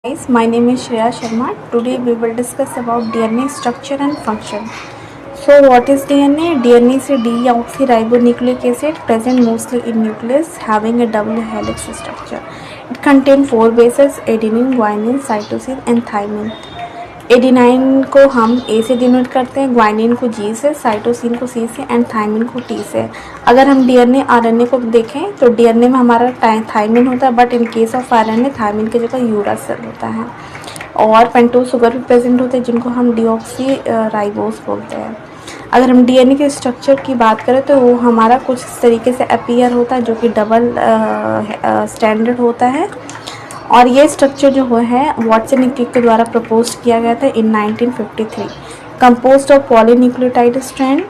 Guys, my name is Shreya Sharma. Today we will discuss about DNA structure and function. So what is DNA? DNA is a deoxyribonucleic acid present mostly in nucleus having a double helix structure. It contains 4 bases: adenine, guanine, cytosine and thymine. Adenine को हम ए से denote करते हैं, guanine को जी से, cytosine को सी से and thymine को टी से। अगर हम डीएनए आरएनए को देखें तो डीएनए में हमारा थाइमिन होता है, but in case of RNA thymine की जगह यूरासिल होता है। और पेंटोज शुगर भी प्रेजेंट होते हैं जिनको हम डीऑक्सी राइबोस बोलते हैं। अगर हम डीएनए के स्ट्रक्चर की बात करें तो वो हमारा कुछ इस तरीके से अपीयर होता है जो कि डबल स्टैंडर्ड होता है। और ये स्ट्रक्चर जो है वाटसन इक्विक के द्वारा प्रपोज किया गया था in 1953। Composed of polynucleotide strand,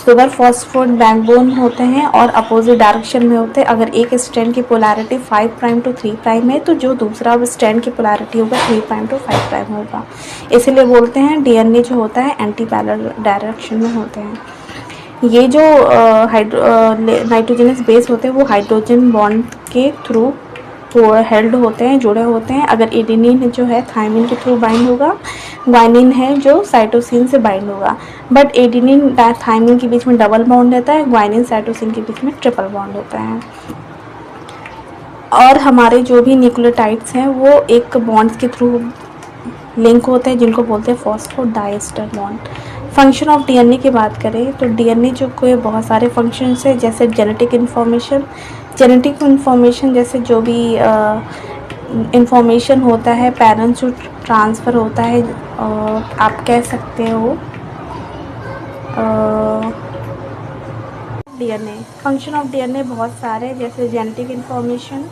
sugar phosphate backbone होते हैं और अपोजिट डायरेक्शन में होते हैं। अगर एक स्ट्रैंड की पोलैरिटी 5 प्राइम टू 3 प्राइम है तो जो दूसरा स्ट्रैंड की पोलैरिटी होगा 3 प्राइम टू 5 प्राइम होगा। इसीलिए बोलते हैं डीएनए जो होता है एंटी पैरेलल डायरेक्शन में होते हैं। ये जो नाइट्रोजनस बेस होते हैं वो हाइड्रोजन बॉन्ड के थ्रू हेल्ड होते हैं, जुड़े होते हैं। अगर एडेनिन जो है थाइमिन के थ्रू बाइंड होगा, ग्वाइनिन है जो साइटोसिन से बाइंड होगा। बट एडेनिन थाइमिन के बीच में डबल बॉन्ड रहता है, ग्वाइनिन साइटोसिन के बीच में ट्रिपल बॉन्ड होता है। और हमारे जो भी न्यूक्लियोटाइड्स हैं वो एक बॉन्ड्स के थ्रू लिंक होते हैं जिनको बोलते हैं phosphodiester bond. Function of DNA की बात करें तो डीएनए जो कोई बहुत सारे फंक्शंस है, जैसे जेनेटिक इन्फॉर्मेशन जैसे जो भी इंफॉर्मेशन होता है पेरेंट्स से ट्रांसफ़र होता है, आप कह सकते हो डीएनए। फंक्शन ऑफ डीएनए बहुत सारे, जैसे genetic information,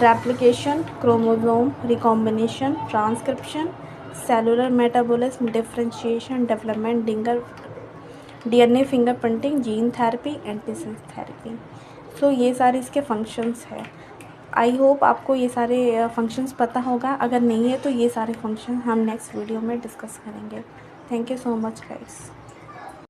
replication, chromosome recombination, transcription, cellular metabolism, differentiation, development, DNA fingerprinting, gene therapy, antisense therapy. So ये सारे इसके फंक्शंस है। आई होप आपको ये सारे फंक्शंस पता होगा। अगर नहीं है तो ये सारे फंक्शन हम नेक्स्ट वीडियो में डिस्कस करेंगे। Thank you so much guys.